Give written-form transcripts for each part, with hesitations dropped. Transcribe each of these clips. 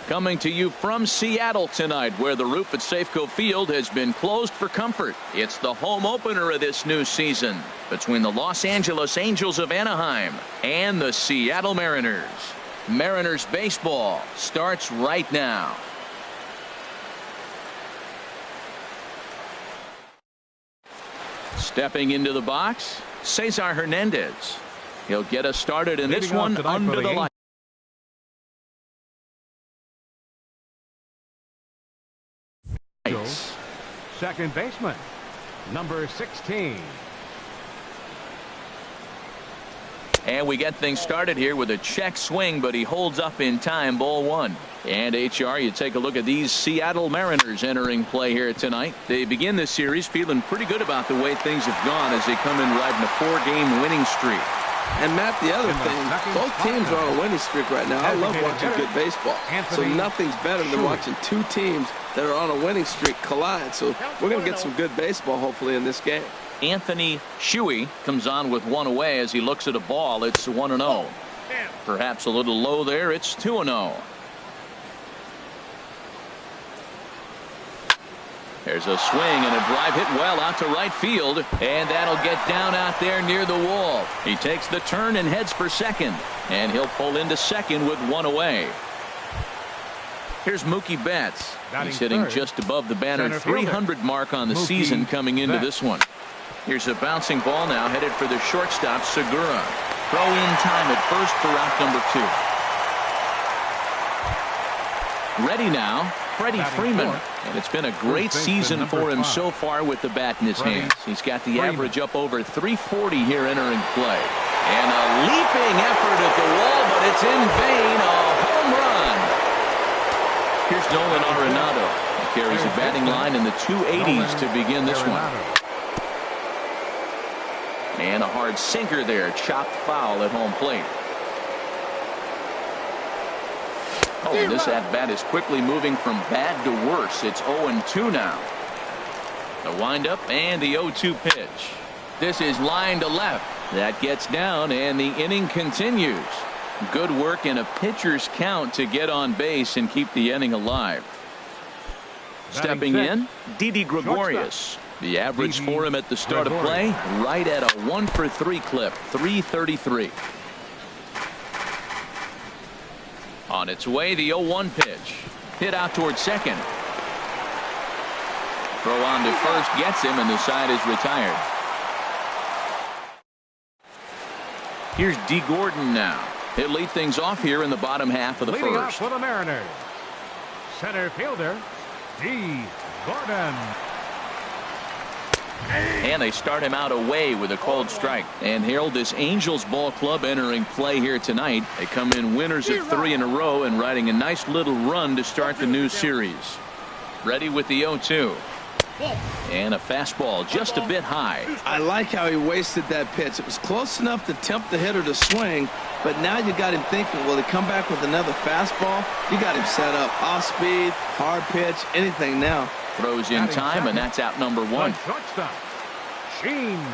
Coming to you from Seattle tonight, where the roof at Safeco Field has been closed for comfort. It's the home opener of this new season between the Los Angeles Angels of Anaheim and the Seattle Mariners. Mariners baseball starts right now. Stepping into the box, Cesar Hernandez. He'll get us started in this one under the light. Second baseman, number 16. And we get things started here with a check swing, but he holds up in time. Ball one. And HR, you take a look at these Seattle Mariners entering play here tonight. They begin this series feeling pretty good about the way things have gone as they come in riding a 4-game winning streak. And Matt, the other thing, both teams are on a winning streak right now. I love watching good baseball. So nothing's better than watching two teams that are on a winning streak collide. So we're going to get some good baseball, hopefully, in this game. Anthony Shuey comes on with one away as he looks at a ball. It's 1-0. Perhaps a little low there. It's 2-0. There's a swing and a drive hit well out to right field, and that'll get down out there near the wall. He takes the turn and heads for second, and he'll pull into second with one away. Here's Mookie Betts. He's hitting just above the banner 300 mark on the season coming into this one. Here's a bouncing ball now headed for the shortstop, Segura. Throw in time at first for out number 2. Ready now, Freddie Freeman. And it's been a great season for him so far with the bat in his hands. He's got the average up over 340 here entering play. And a leaping effort at the wall, but it's in vain. A home run. Here's Nolan Arenado. He carries a batting line in the 280s to begin this one. And a hard sinker there, chopped foul at home plate. Oh, this at-bat is quickly moving from bad to worse. It's 0-2 now. The windup and the 0-2 pitch. This is line to left. That gets down, and the inning continues. Good work in a pitcher's count to get on base and keep the inning alive. Stepping in, Didi Gregorius. The average for him at the start of play, right at a 1-for-3 clip, 333. On its way, the 0-1 pitch. Hit out towards second. Throw on to first gets him, and the side is retired. Here's D. Gordon now. He'll lead things off here in the bottom half of the Leading first. Up for the Mariners, center fielder, D. Gordon. And they start him out away with a called strike. And Harold, this Angels ball club entering play here tonight. They come in winners of 3 in a row and riding a nice little run to start the new series. Ready with the 0-2. And a fastball just a bit high. I like how he wasted that pitch. It was close enough to tempt the hitter to swing, but now you got him thinking, will he come back with another fastball? You got him set up. Off speed, hard pitch, anything now. Throws in time, and that's out number 1. Shortstop, Gene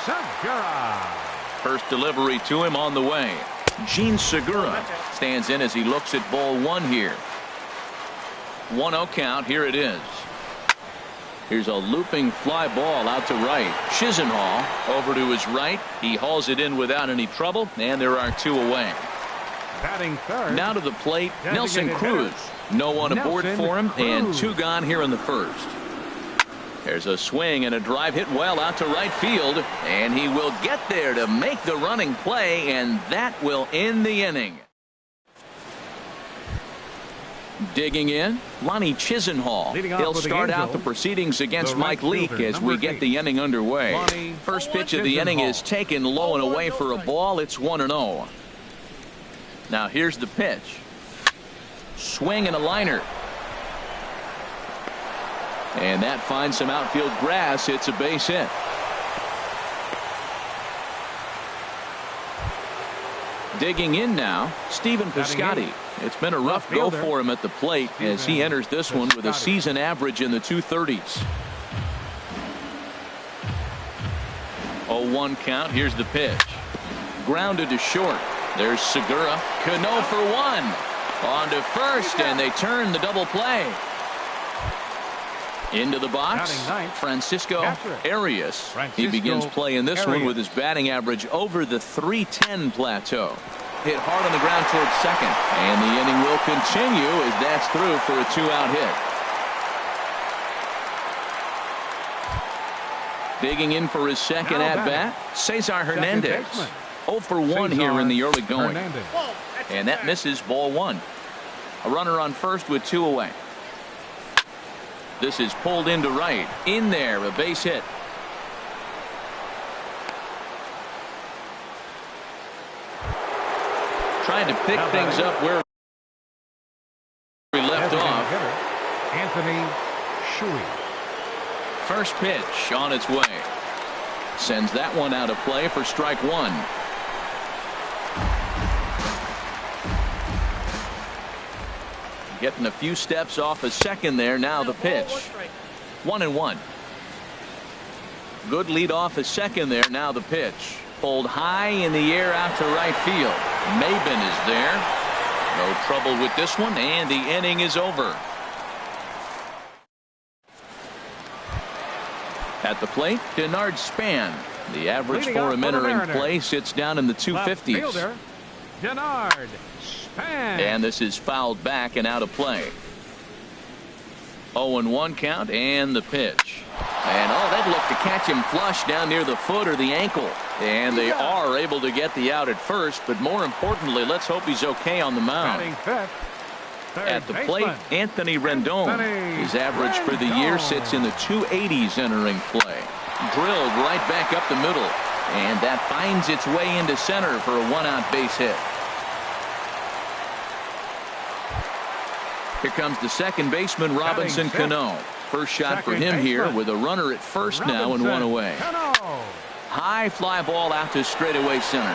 Segura. First delivery to him on the way. Gene Segura stands in as he looks at ball 1 here. 1-0 count. Here it is. Here's a looping fly ball out to right. Chisenhall over to his right. He hauls it in without any trouble, and there are 2 away. Batting third. Now to the plate, Nelson Cruz. No one aboard for him, and 2 gone here in the first. There's a swing and a drive hit well out to right field, and he will get there to make the running play, and that will end the inning. Digging in, Lonnie Chisenhall. He'll start out the proceedings against Mike Leake as we get the inning underway. First pitch of the inning is taken low and away for a ball. It's 1-0. Now here's the pitch. Swing and a liner. And that finds some outfield grass. It's a base hit. Digging in now, Stephen Piscotty. It's been a rough go for him at the plate as he enters this one with a season average in the 230s. 0-1 count. Here's the pitch. Grounded to short. There's Segura. Cano for 1. On to first, and they turn the double play. Into the box, Francisco Arias. He begins playing this one with his batting average over the .310 plateau. Hit hard on the ground towards second, and the inning will continue as that's through for a 2-out hit. Digging in for his second at-bat, Cesar Hernandez. 0 for 1 here in the early going. And that misses, ball 1. A runner on first with 2 away. This is pulled into right. In there, a base hit. Trying to pick things up where we left off. Anthony Shui. First pitch on its way. Sends that one out of play for strike 1. Getting a few steps off a second there. Now the pitch. 1-1. Good lead off a second there. Now the pitch. Pulled high in the air out to right field. Maben is there. No trouble with this one, and the inning is over. At the plate, Denard Span. The average for him entering play sits down in the 250s. Denard Span. And this is fouled back and out of play. 0-1 count, and the pitch. And they'd look to catch him flush down near the foot or the ankle. And they are able to get the out at first, but more importantly, let's hope he's okay on the mound. At the plate, Anthony Rendon. His average for the year sits in the 280s entering play. Drilled right back up the middle. And that finds its way into center for a 1-out base hit. Here comes the second baseman, Robinson Cano. First shot for him here with a runner at first now and 1 away. High fly ball out to straightaway center.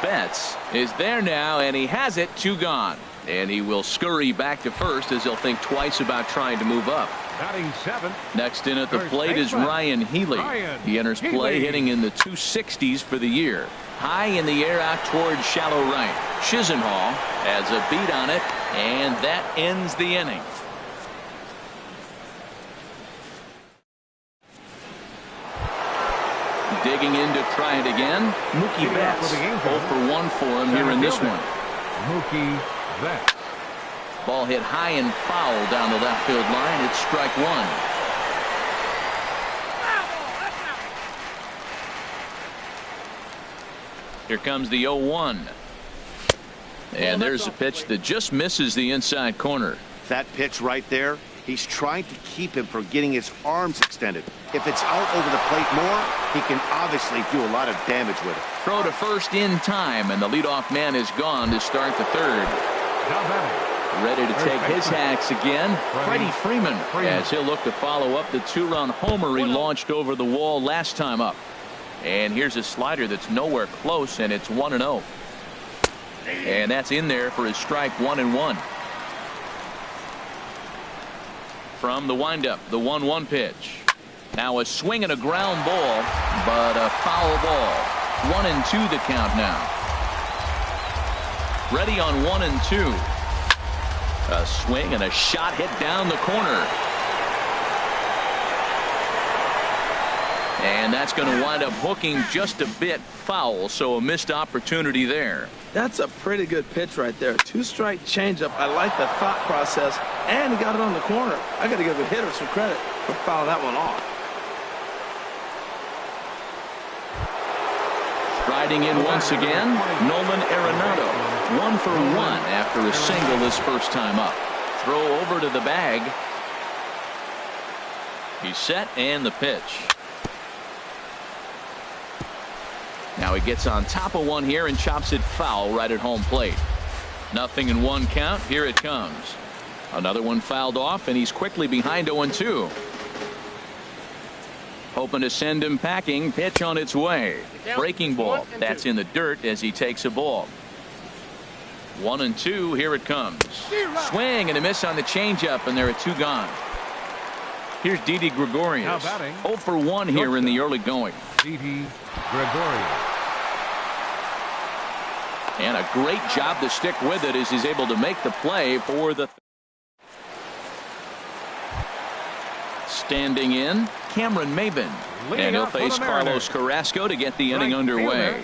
Betts is there now, and he has it. 2 gone. And he will scurry back to first as he'll think twice about trying to move up. Next in at the plate is Ryan Healy. He enters play hitting in the 260s for the year. High in the air out towards shallow right. Chisenhall has a beat on it, and that ends the inning. Digging in to try it again, Mookie Betts. 0 for 1 for him here in this one. Mookie Betts. Ball hit high and foul down the left field line. It's strike 1. Here comes the 0-1. And there's a pitch that just misses the inside corner. That pitch right there, he's trying to keep him from getting his arms extended. If it's out over the plate more, he can obviously do a lot of damage with it. Throw to first in time, and the leadoff man is gone to start the third. Ready to take his hacks again, Freddie Freeman, as he'll look to follow up the 2-run homer he launched over the wall last time up. And here's a slider that's nowhere close, and it's 1-0. And that's in there for his strike 1-1. From the windup, the 1-1 pitch. Now a swing and a ground ball, but a foul ball. 1-2 the count now. Ready on 1-2. A swing and a shot hit down the corner. And that's going to wind up hooking just a bit foul, so a missed opportunity there. That's a pretty good pitch right there. 2-strike changeup. I like the thought process, and he got it on the corner. I got to give the hitter some credit for fouling that one off. Striding in once again, Nolan Arenado. 1 for 1 after a single his first time up. Throw over to the bag. He's set, and the pitch. Now he gets on top of one here and chops it foul right at home plate. 0-1 count. Here it comes. Another one fouled off, and he's quickly behind 0-2. Hoping to send him packing. Pitch on its way. Breaking ball. That's in the dirt as he takes a ball. 1-2. Here it comes. Swing and a miss on the changeup, and there are 2 gone. Here's Didi Gregorius. 0 for 1 here in the early going. Didi Gregorius. And a great job to stick with it as he's able to make the play for the. Standing in, Cameron Maben. And he'll face Carlos Carrasco to get the inning underway.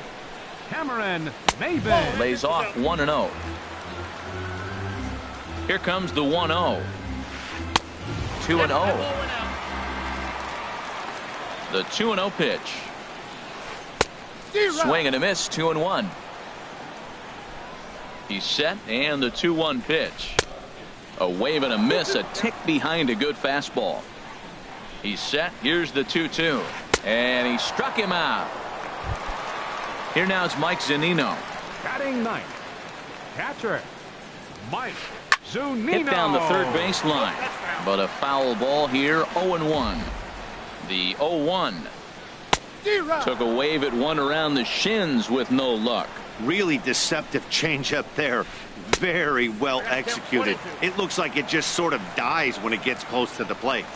Cameron Maben lays off 1-0. Here comes the 1-0. 2-0. The 2-0 pitch. Swing and a miss, 2-1. He's set, and the 2-1 pitch. A wave and a miss, a tick behind a good fastball. He's set. Here's the 2-2. And he struck him out. Here now is Mike Zunino. Batting ninth. Catcher, Mike Zunino. Hit down the third baseline. But a foul ball here, 0-1. The 0-1. Took a wave at one around the shins with no luck. Really deceptive changeup there. Very well executed. It looks like it just sort of dies when it gets close to the plate.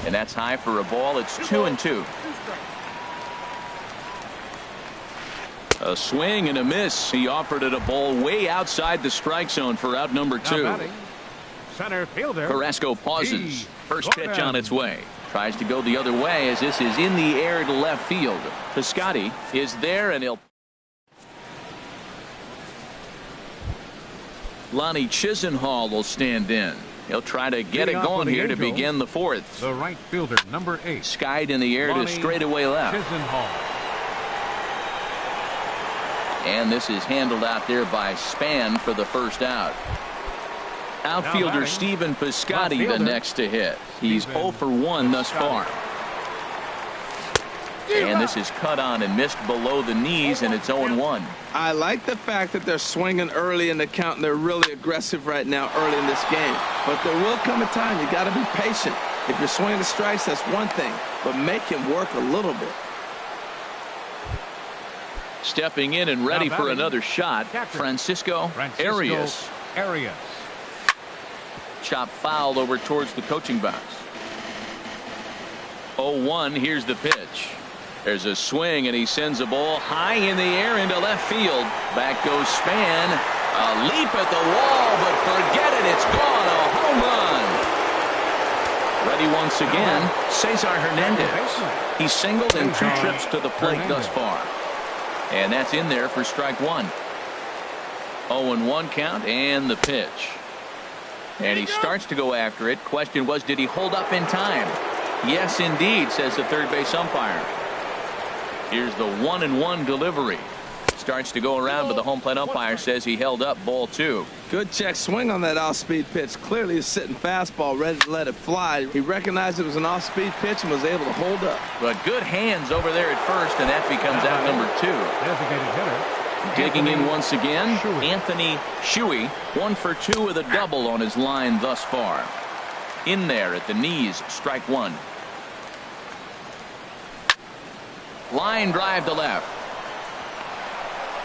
And that's high for a ball. It's 2-2. A swing and a miss. He offered it a ball way outside the strike zone for out number 2. Center fielder Carrasco pauses. First pitch on its way. Tries to go the other way as this is in the air to left field. Piscotty is there, and he'll. Lonnie Chisenhall will stand in. He'll try to get it going here to begin the fourth. The right fielder, number 8. Skied in the air to straightaway left. Chisenhall. And this is handled out there by Span for the first out. Outfielder Stephen Piscotty the next to hit. He's 0 for 1 thus far. And this is cut on and missed below the knees, and it's 0-1. I like the fact that they're swinging early in the count, and they're really aggressive right now early in this game. But there will come a time you got to be patient. If you're swinging the strikes, that's one thing, but make him work a little bit. Stepping in and ready for another shot, Francisco Arias. Chop fouled over towards the coaching box. 0-1. Here's the pitch. There's a swing, and he sends a ball high in the air into left field. Back goes Span. A leap at the wall, but forget it. It's gone. A home run. Ready once again, Cesar Hernandez. He's singled in 2 trips to the plate thus far. And that's in there for strike 1. 0-1 count, and the pitch. And he starts to go after it. Question was, did he hold up in time? Yes, indeed, says the third base umpire. Here's the 1-1 delivery. Starts to go around, but the home plate umpire says he held up, ball 2. Good check swing on that off-speed pitch. Clearly a sitting fastball, ready to let it fly. He recognized it was an off-speed pitch and was able to hold up. But good hands over there at first, and that becomes out number 2. Designated hitter. Digging in once again, Anthony Shuey, 1 for 2 with a double on his line thus far. In there at the knees, strike 1. Line drive to left.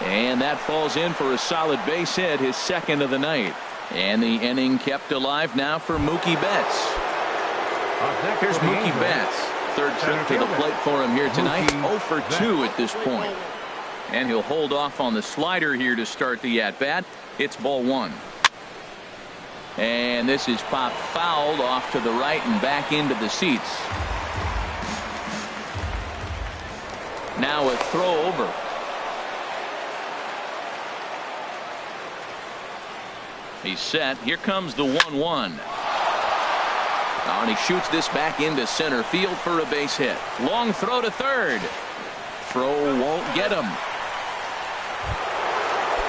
And that falls in for a solid base hit, his second of the night. And the inning kept alive now for Mookie Betts. Here's Mookie Betts. Third trip to the plate for him here tonight. 0 for 2 at this point. And he'll hold off on the slider here to start the at-bat. It's ball 1. And this is popped fouled off to the right and back into the seats. Now a throw over. He's set. Here comes the 1-1. And he shoots this back into center field for a base hit. Long throw to third. Throw won't get him.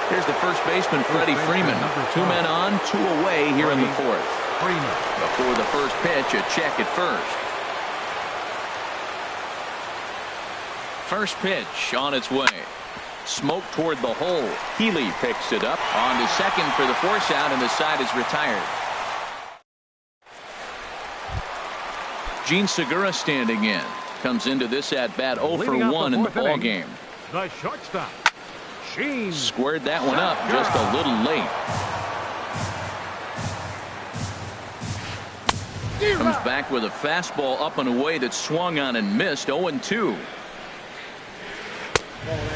Here's the first baseman, Freddie Freeman. 2 men on, 2 away here in the fourth. Before the first pitch, a check at first. First pitch on its way. Smoke toward the hole. Healy picks it up. On to second for the force out, and the side is retired. Gene Segura standing in. Comes into this at bat 0 for 1 in the ball game. The shortstop, Gene. Squared that one up just a little late. Comes back with a fastball up and away that swung on and missed. 0-2.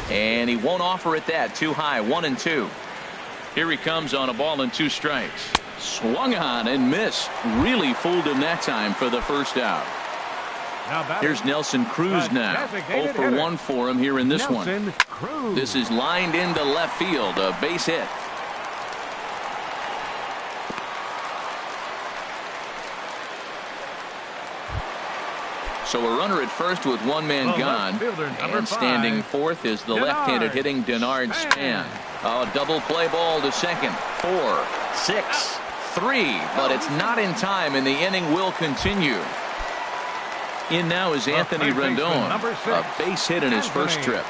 And he won't offer it that. Too high. 1-2. Here he comes on a ball and 2 strikes. Swung on and missed. Really fooled him that time for the first out. Here's Nelson Cruz now. 0 for 1 for him here in this one. This is lined into left field. A base hit. So a runner at first with 1 man gone. And standing fourth is the left-handed hitting Denard Span. A double play ball to second. 4, 6, 3. But it's not in time, and the inning will continue. In now is Anthony Rendon. A base hit in his first trip.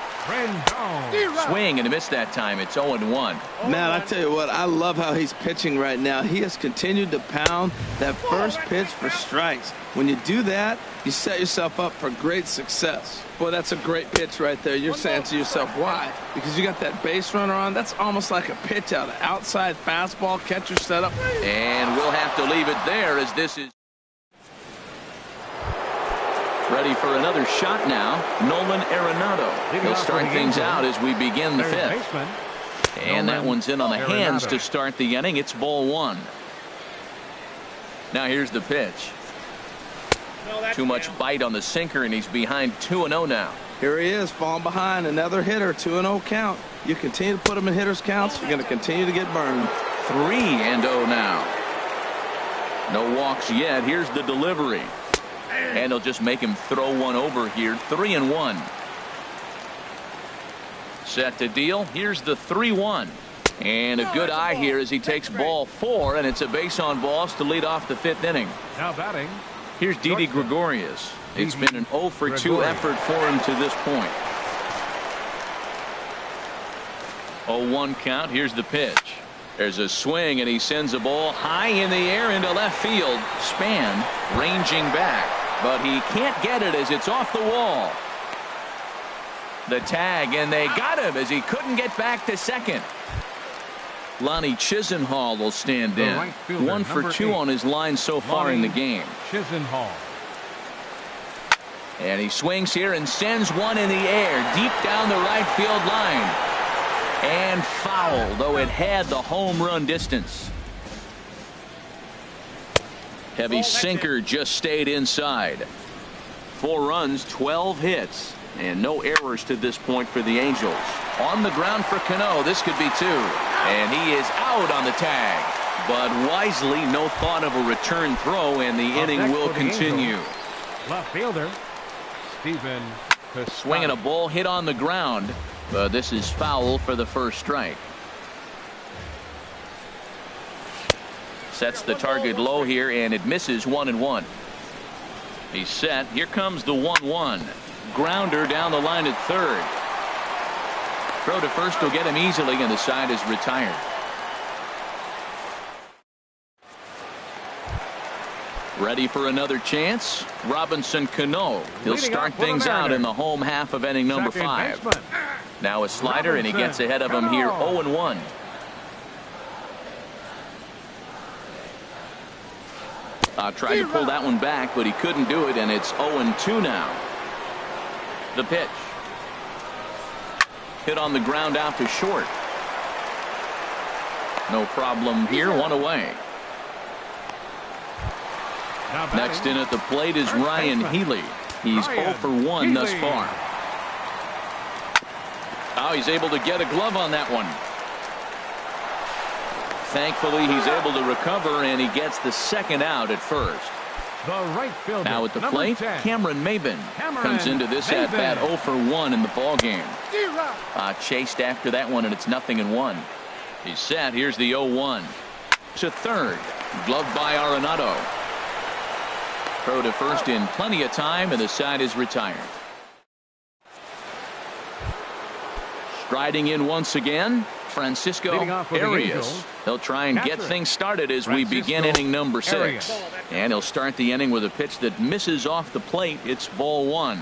Swing and a miss that time. It's 0-1. Man, I tell you what, I love how he's pitching right now. He has continued to pound that first pitch for strikes. When you do that, you set yourself up for great success. Boy, that's a great pitch right there. You're saying to yourself, why? Because you got that base runner on. That's almost like a pitch out. An outside fastball, catcher setup. And we'll have to leave it there as this is ready for another shot now. Nolan Arenado. He'll start things out as we begin the 5th. And that one's in on the hands to start the inning. It's ball 1. Now here's the pitch. Too much bite on the sinker, and he's behind 2-0 now. Here he is, falling behind. Another hitter, 2-0 count. You continue to put him in hitters' counts, you're going to continue to get burned. 3-0 now. No walks yet. Here's the delivery. And they'll just make him throw one over here. 3-1. Set to deal. Here's the 3-1. And a good eye here as he takes ball 4, and it's a base on balls to lead off the 5th inning. Now batting. Here's Didi Gregorius. It's been an 0 for 2 effort for him to this point. 0-1 count. Here's the pitch. There's a swing, and he sends a ball high in the air into left field. Span ranging back, but he can't get it as it's off the wall. The tag, and they got him as he couldn't get back to second. Lonnie Chisenhall will stand in. 1 for 2 on his line so far in the game. Chisenhall. And he swings here and sends one in the air deep down the right field line. And foul, though it had the home run distance. Heavy sinker just stayed inside. 4 runs, 12 hits, and no errors to this point for the Angels. On the ground for Cano. This could be 2. And he is out on the tag. But wisely, no thought of a return throw, and the inning will continue. Left fielder, Stephen. Swinging a ball hit on the ground. But this is foul for the first strike. Sets the target low here, and it misses. 1-1. He's set. Here comes the 1-1. Grounder down the line at third. Throw to first will get him easily, and the side is retired. Ready for another chance. Robinson Cano. He'll start things out in the home half of inning number 5. Now a slider, and he gets ahead of him here. 0-1. Tried to pull that one back, but he couldn't do it, and it's 0-2 now. The pitch. Hit on the ground out to short. No problem here. 1 away. Next in at the plate is Ryan Healy. He's 0 for 1 thus far. Oh, he's able to get a glove on that one. Thankfully, he's able to recover, and he gets the second out at first. The right fielder, now at the plate, 10. Cameron Maybin comes into this at bat 0 for 1 in the ball game. Chased after that one, and it's 0-1. He's set. Here's the 0-1 to third. Gloved by Arenado. Throw to first in plenty of time, and the side is retired. Striding in once again, Francisco Arias. He'll try and get things started as we begin inning number 6. And he'll start the inning with a pitch that misses off the plate. It's ball 1.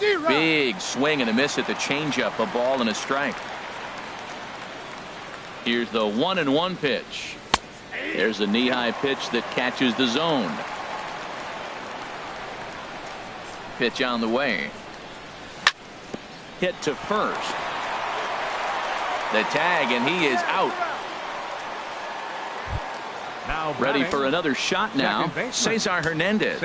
Big swing and a miss at the changeup. A ball and a strike. Here's the 1-1 pitch. There's a knee-high pitch that catches the zone. Pitch on the way. hit to first. The tag, and he is out. Now Ready batting, for another shot now. Cesar Hernandez.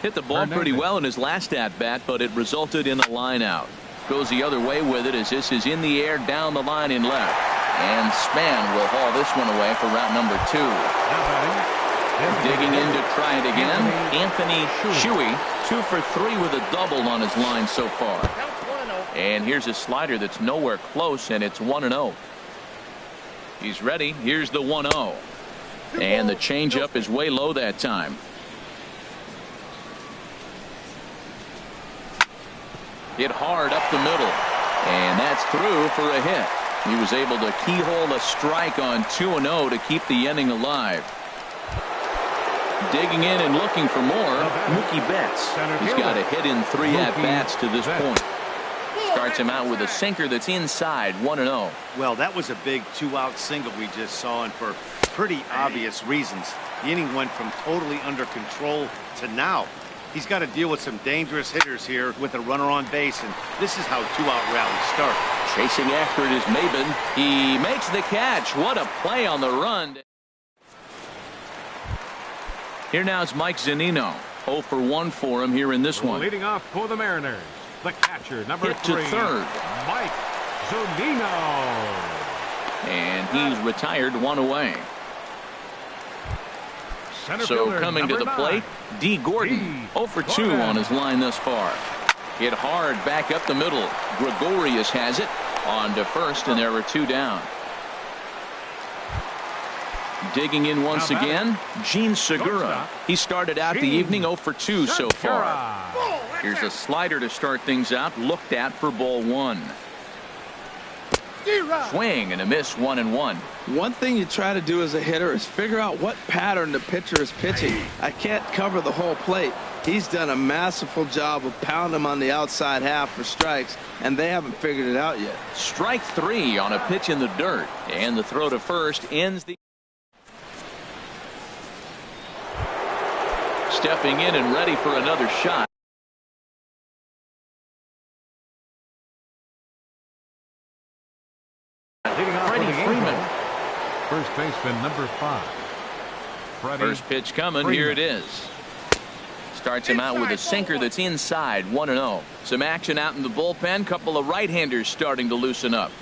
Hit the ball pretty well in his last at-bat, but it resulted in a line out. Goes the other way with it as this is in the air down the line in left. And Span will haul this one away for route number 2. Digging in to try it again. Anthony Shuey, 2 for 3 with a double on his line so far. And here's a slider that's nowhere close, and it's 1-0. He's ready. Here's the 1-0. And the changeup is way low that time. Hit hard up the middle. And that's through for a hit. He was able to keyhole a strike on 2-0 to keep the inning alive. Digging in and looking for more, Mookie Betts. He's got a hit in 3 at-bats to this point. Starts him out with a sinker that's inside, 1-0. Well, that was a big 2-out single we just saw, and for pretty obvious reasons. The inning went from totally under control to now. He's got to deal with some dangerous hitters here with a runner on base, and this is how 2-out rallies start. Chasing after it is Maben. He makes the catch. What a play on the run. Here now is Mike Zunino. 0 for 1 for him here in this one. Leading off for the Mariners, the catcher, number 3. Hit to third. Mike Zunino. And he's retired, 1 away. So coming to the plate, D. Gordon, 0 for 2 on his line thus far. Hit hard back up the middle. Gregorius has it on to first, and there are 2 down. Digging in once again, Gene Segura. He started out the evening 0 for 2 so far. Here's a slider to start things out, looked at for ball 1. Swing and a miss, 1-1. One thing you try to do as a hitter is figure out what pattern the pitcher is pitching. I can't cover the whole plate. He's done a masterful job of pounding him on the outside half for strikes, and they haven't figured it out yet. Strike 3 on a pitch in the dirt, and the throw to first ends the. Stepping in and ready for another shot. Freddie Freeman. First baseman, number 5. First pitch coming. Here it is. Starts him out with a sinker that's inside, 1-0. Some action out in the bullpen. Couple of right-handers starting to loosen up.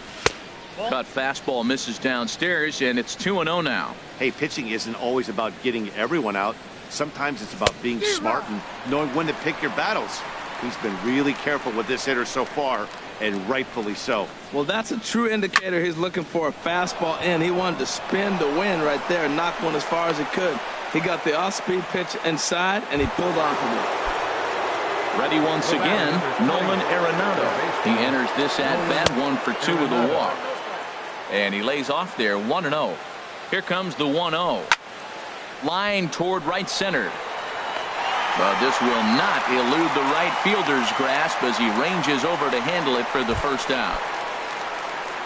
Cut fastball misses downstairs, and it's 2-0 now. Hey, pitching isn't always about getting everyone out. Sometimes it's about being smart and knowing when to pick your battles. He's been really careful with this hitter so far, and rightfully so. Well, that's a true indicator. He's looking for a fastball in. He wanted to spin to win right there and knock one as far as he could. He got the off-speed pitch inside, and he pulled off of it. Ready once again, Nolan Arenado. He enters this at-bat 1 for 2 with a walk. And he lays off there, 1-0. Here comes the 1-0. Line toward right center. But this will not elude the right fielder's grasp as he ranges over to handle it for the first out.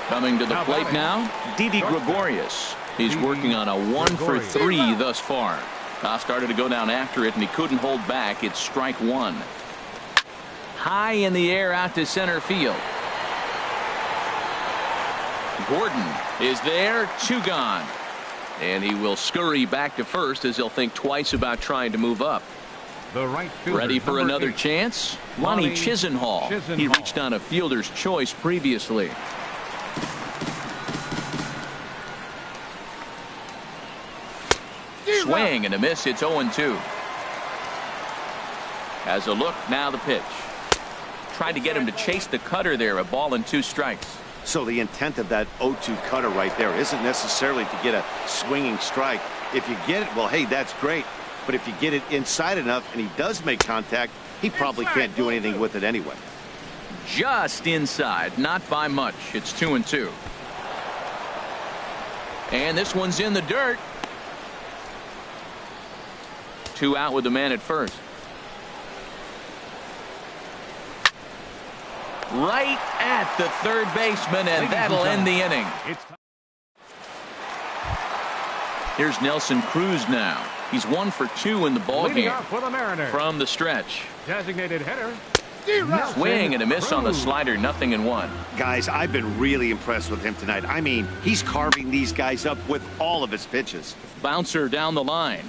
Coming to the plate now, Didi Gregorius. He's working on a 1 for 3 thus far. Started to go down after it, and he couldn't hold back. It's strike 1. High in the air out to center field. Gordon is there, 2 gone. And he will scurry back to first as he'll think twice about trying to move up. The right fielder, ready for another chance? Lonnie Chisenhall. He reached on a fielder's choice previously. Swing and a miss. It's 0-2. Has a look, now the pitch. Tried to get him to chase the cutter there. A ball and 2 strikes. So the intent of that 0-2 cutter right there isn't necessarily to get a swinging strike. If you get it, well, hey, that's great. But if you get it inside enough and he does make contact, he probably can't do anything with it anyway. Just inside, not by much. It's 2-2. And this one's in the dirt. 2 out with the man at first. Right at the third baseman, and that'll end the inning. Here's Nelson Cruz now. He's 1 for 2 in the ballgame from the stretch. Designated hitter, Swing and a miss on the slider, 0-1. Guys, I've been really impressed with him tonight. I mean, he's carving these guys up with all of his pitches. Bouncer down the line.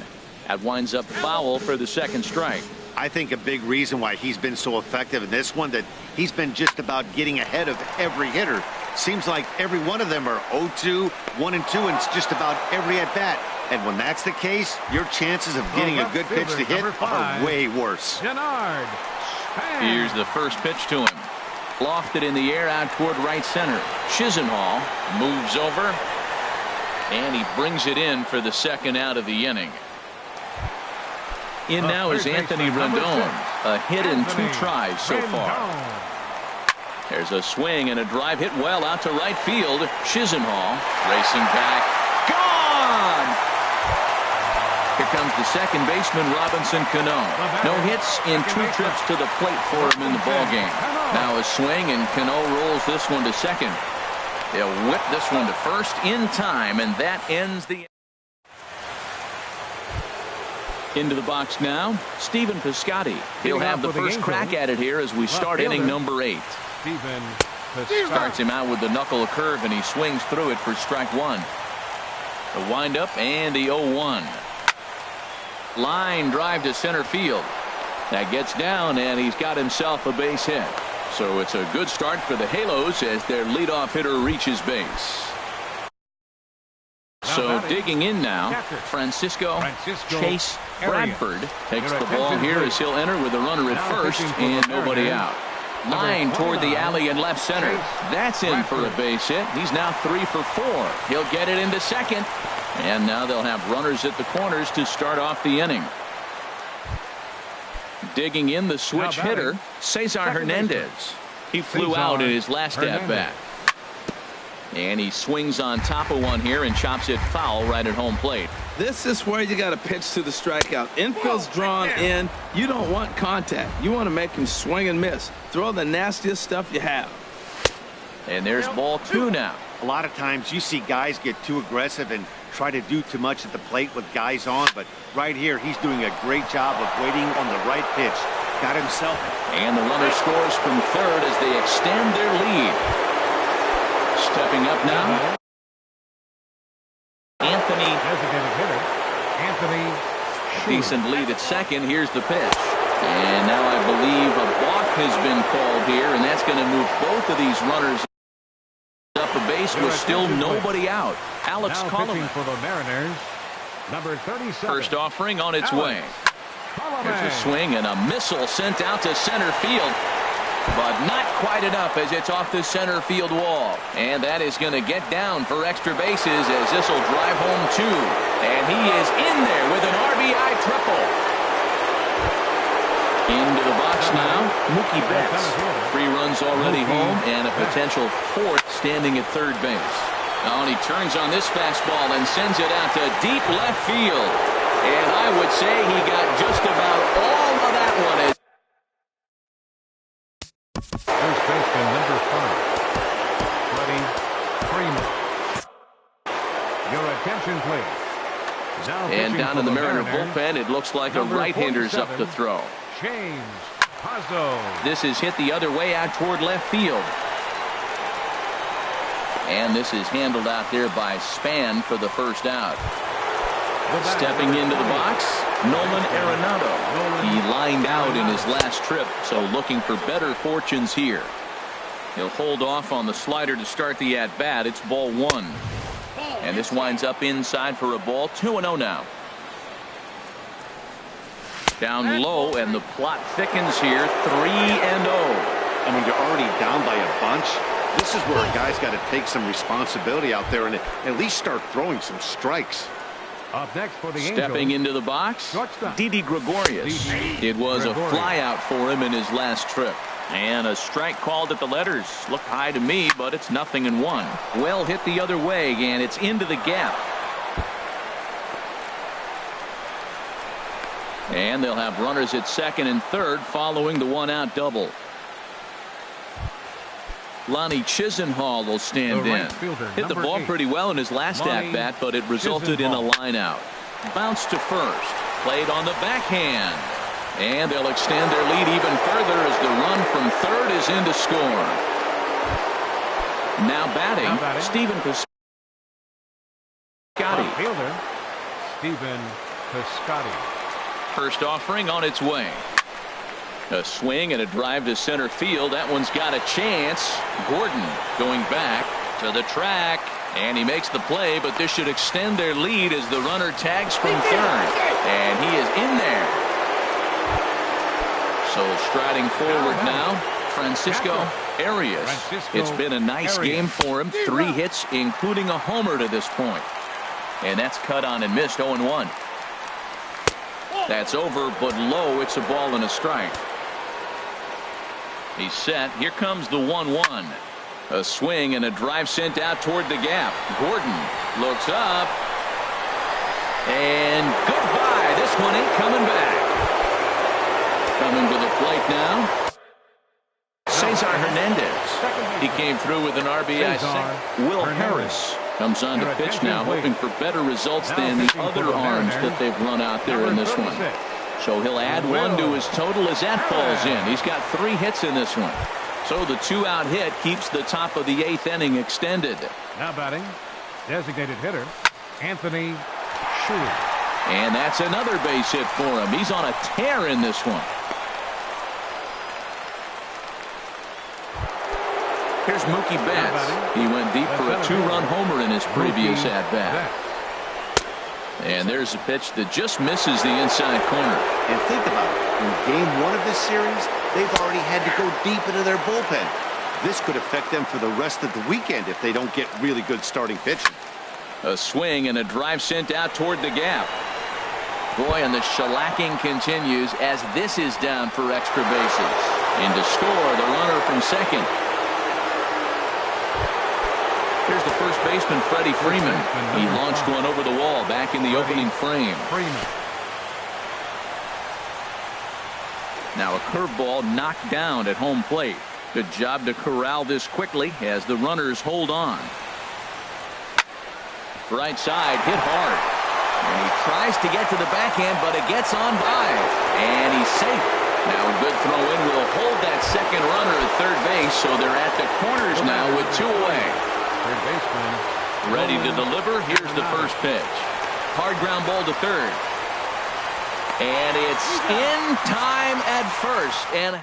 That winds up foul for the second strike. I think a big reason why he's been so effective in this one, that he's been just about getting ahead of every hitter. Seems like every one of them are 0-2, 1-2, and it's just about every at-bat. And when that's the case, your chances of getting a good pitch to hit are way worse. Here's the first pitch to him. Lofted in the air out toward right center. Chisenhall moves over, and he brings it in for the second out of the inning. In now is Anthony Rendon. A hit in 2 tries so far. There's a swing and a drive hit well out to right field. Chisenhall racing back. Gone! Here comes the second baseman, Robinson Cano. No hits in 2 trips to the plate for him in the ballgame. Now a swing, and Cano rolls this one to second. They'll whip this one to first in time, and that ends the... Into the box now, Stephen Piscotty. He'll have the first crack at it here as we start inning number 8. Starts him out with the knuckle curve, and he swings through it for strike 1. The windup and the 0-1. Line drive to center field. That gets down, and he's got himself a base hit. So it's a good start for the Halos as their leadoff hitter reaches base. So digging in now, Francisco Chase Bradford takes the ball here as he'll enter with a runner at first and nobody out. Line toward the alley in left center. That's in for a base hit. He's now 3 for 4. He'll get it into second. And now they'll have runners at the corners to start off the inning. Digging in the switch hitter, Cesar Hernandez. He flew out in his last at-bat. And he swings on top of one here and chops it foul right at home plate. This is where you got to pitch to the strikeout. Infield's drawn in. You don't want contact. You want to make him swing and miss. Throw the nastiest stuff you have. And there's ball 2 now. A lot of times you see guys get too aggressive and try to do too much at the plate with guys on, but right here he's doing a great job of waiting on the right pitch. Got himself. And the runner scores from third as they extend their lead. Stepping up now, Anthony. Decent lead at second. Here's the pitch. And now I believe a balk has been called here, and that's going to move both of these runners up a base with still nobody out. Alex Coleman. For the Mariners, number 37. First offering on its way. There's a swing and a missile sent out to center field. But not quite enough as it's off the center field wall. And that is going to get down for extra bases as this will drive home 2. And he is in there with an RBI triple. Into the box now, Mookie Betts. 3 runs already home and a potential 4th standing at third base. Now, and he turns on this fastball and sends it out to deep left field. And I would say he got just about all of that one. First baseman number 5, Freddie Freeman. Your attention, please. Now and down in the Mariner Mariners, bullpen, it looks like a right-hander's up to throw. James Pazzo. This is hit the other way out toward left field. And this is handled out there by Span for the first out. Stepping into the box, Nolan Arenado. He lined out in his last trip, so looking for better fortunes here. He'll hold off on the slider to start the at-bat. It's ball 1. And this winds up inside for a ball. 2-0 now. Down low, and the plot thickens here. 3-0. And when you're already down by a bunch, this is where a guy's got to take some responsibility out there and at least start throwing some strikes. Up next for the Stepping into the box, Didi Gregorius. It was a flyout for him in his last trip. And a strike called at the letters. Looked high to me, but it's 0-1. Well hit the other way, and it's into the gap. And they'll have runners at second and third following the 1-out double. Lonnie Chisenhall will stand in. Hit the ball pretty well in his last at-bat, but it resulted in a line out. Bounced to first. Played on the backhand. And they'll extend their lead even further as the run from third is in to score. Now batting, Stephen Piscotty. Fielder, Stephen Piscotty. First offering on its way. A swing and a drive to center field. That one's got a chance. Gordon going back to the track. And he makes the play, but this should extend their lead as the runner tags from third. And he is in there. So striding forward now, Francisco Arias. It's been a nice game for him. 3 hits, including a homer to this point. And that's cut on and missed. 0-1. That's over, but low. It's a ball and a strike. He's set. Here comes the 1-1. A swing and a drive sent out toward the gap. Gordon looks up. And goodbye. This one ain't coming back. Coming to the plate now, Cesar Hernandez. He came through with an RBI single. Will Harris comes on to pitch now, hoping for better results than the other arms that they've run out there in this one. So he'll add 1 to his total as that falls in. He's got 3 hits in this one. So the 2-out hit keeps the top of the 8th inning extended. Now batting, designated hitter, Anthony Schuler. And that's another base hit for him. He's on a tear in this one. Here's Mookie Betts. He went deep for a 2-run homer in his previous at-bat. And there's a pitch that just misses the inside corner. And think about it. In game 1 of this series, they've already had to go deep into their bullpen. This could affect them for the rest of the weekend if they don't get really good starting pitching. A swing and a drive sent out toward the gap. Boy, and the shellacking continues as this is down for extra bases. In to score, the runner from second. Here's the first baseman, Freddie Freeman. He launched one over the wall back in the opening frame. Now a curveball knocked down at home plate. Good job to corral this quickly as the runners hold on. Right side, hit hard. And he tries to get to the backhand, but it gets on by. And he's safe. Now a good throw in will hold that second runner at third base, so they're at the corners now with 2 away. Third baseman ready to deliver. Here's the first pitch. Hard ground ball to third. And it's in time at first. And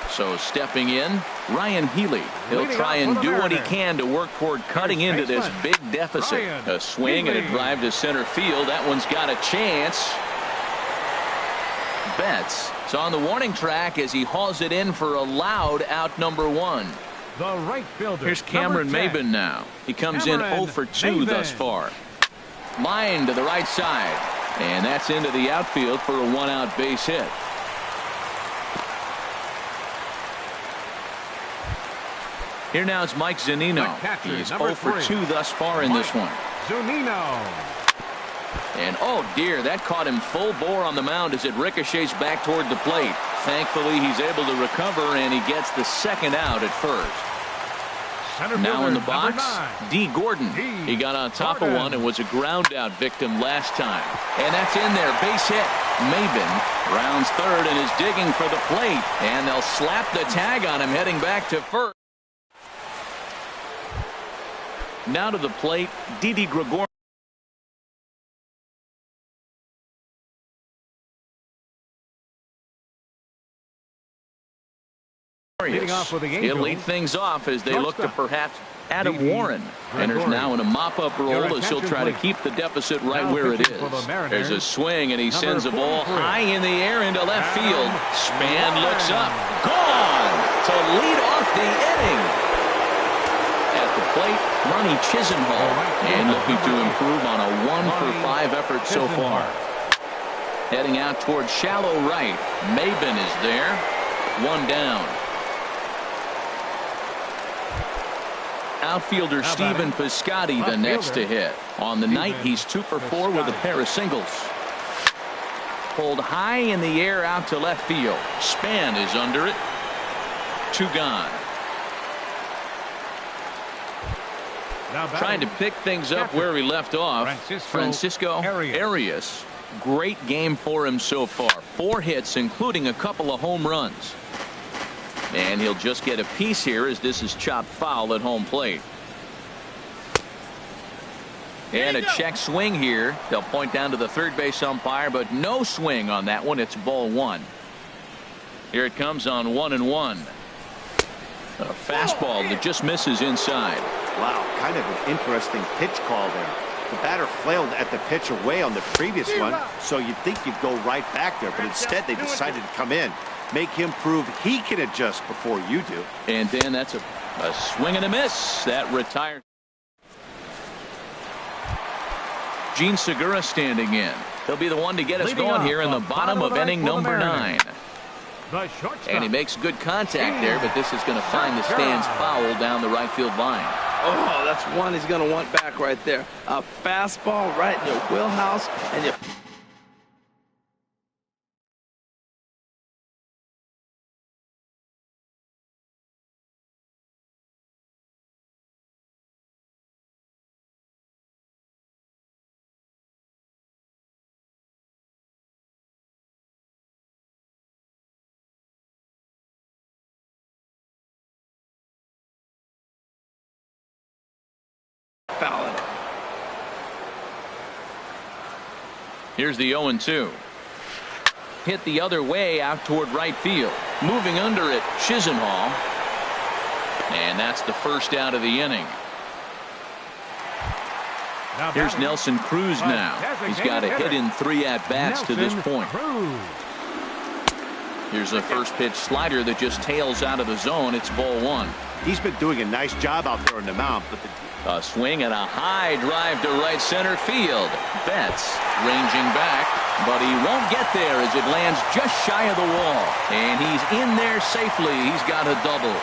so stepping in, Ryan Healy. He'll try and do what he can to work toward cutting into this big deficit. A swing and a drive to center field. That one's got a chance. Betts is on the warning track as he hauls it in for a loud out number 1. The right fielder. Here's Cameron Maben now. He comes in 0 for 2 thus far. Line to the right side. And that's into the outfield for a 1-out base hit. Here now is Mike Zunino. He's 0 for 2 thus far in this one. Zunino. And oh dear, that caught him full bore on the mound as it ricochets back toward the plate. Thankfully, he's able to recover, and he gets the second out at first. Now in the box, D. Gordon. He got on top of one and was a ground out victim last time. And that's in there, base hit. Maben rounds third and is digging for the plate. And they'll slap the tag on him heading back to first. Now to the plate, Didi Gregorius. He'll lead things off as they look to perhaps Adam Warren. Enters now in a mop-up role as he'll try to keep the deficit right where it is. There's a swing, and he sends a ball high in the air into left field. Span looks up. Gone to lead off the inning. At the plate, Ronnie Chisenhall. And looking to improve on a 1-for-5 effort so far. Heading out toward shallow right. Maben is there. 1 down. Outfielder Stephen Piscotty the next to hit. On the night, he's 2 for 4 with a pair of singles. Pulled high in the air out to left field. Span is under it. 2 gone. Trying to pick things up where we left off. Francisco Arias Great game for him so far. 4 hits, including a couple of home runs. And he'll just get a piece here as this is chopped foul at home plate. And a check swing here. They'll point down to the third base umpire, but no swing on that one. It's ball 1. Here it comes on 1-1. A fastball that just misses inside. Wow, kind of an interesting pitch call there. The batter flailed at the pitch away on the previous one, so you'd think you'd go right back there, but instead they decided to come in, make him prove he can adjust before you do. And then that's a swing and a miss. That retires. Gene Segura standing in. He'll be the one to get us going here in the bottom of inning number 9. And he makes good contact there, but this is going to find the stands foul down the right field line. Oh, that's one he's going to want back right there. A fastball right in your wheelhouse, and you... fouling it. Here's the 0-2. Hit the other way out toward right field. Moving under it, Chisenhall. And that's the first out of the inning. Here's Nelson Cruz now. He's got a hit in 3 at-bats to this point. Here's a first pitch slider that just tails out of the zone. It's ball 1. He's been doing a nice job out there on the mound, but a swing and a high drive to right center field. Betts ranging back, but he won't get there as it lands just shy of the wall. And he's in there safely. He's got a double.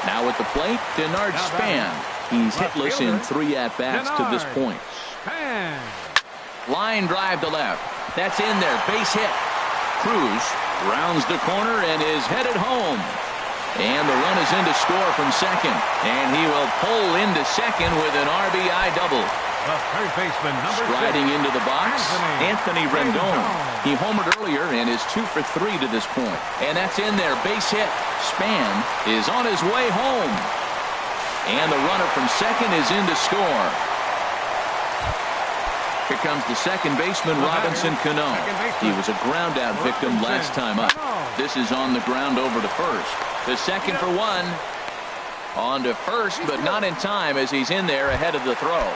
Now at the plate, Denard Span. He's hitless in 3 at-bats to this point. Line drive to left. That's in there. Base hit. Cruz rounds the corner and is headed home. And the run is in to score from second. And he will pull into second with an RBI double. The third baseman, striding into the box, Anthony Rendon. He homered earlier and is 2 for 3 to this point. And that's in there. Base hit. Span is on his way home. And the runner from second is in to score. Here comes the second baseman, Robinson Cano. He was a ground-out victim last time up. This is on the ground over to first. The second for 1. On to first, but not in time as he's in there ahead of the throw.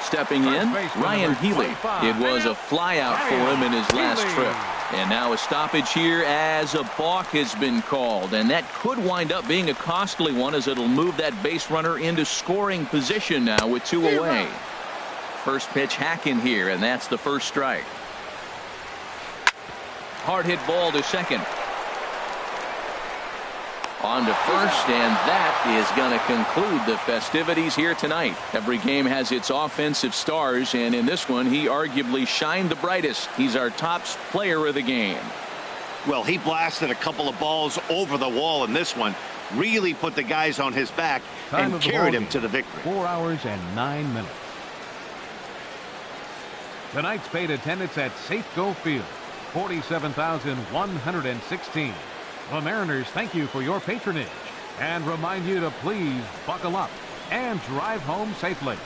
Stepping in, Ryan Healy. It was a flyout for him in his last trip. And now a stoppage here as a balk has been called. And that could wind up being a costly one as it'll move that base runner into scoring position now with 2 away. First pitch hack in here, and that's the first strike. Hard hit ball to second. On to first, and that is going to conclude the festivities here tonight. Every game has its offensive stars, and in this one, he arguably shined the brightest. He's our top player of the game. Well, he blasted a couple of balls over the wall in this one. Really put the guys on his back and carried him to the victory. 4 hours and 9 minutes. Tonight's paid attendance at Safeco Field, 47,116. The Mariners thank you for your patronage and remind you to please buckle up and drive home safely.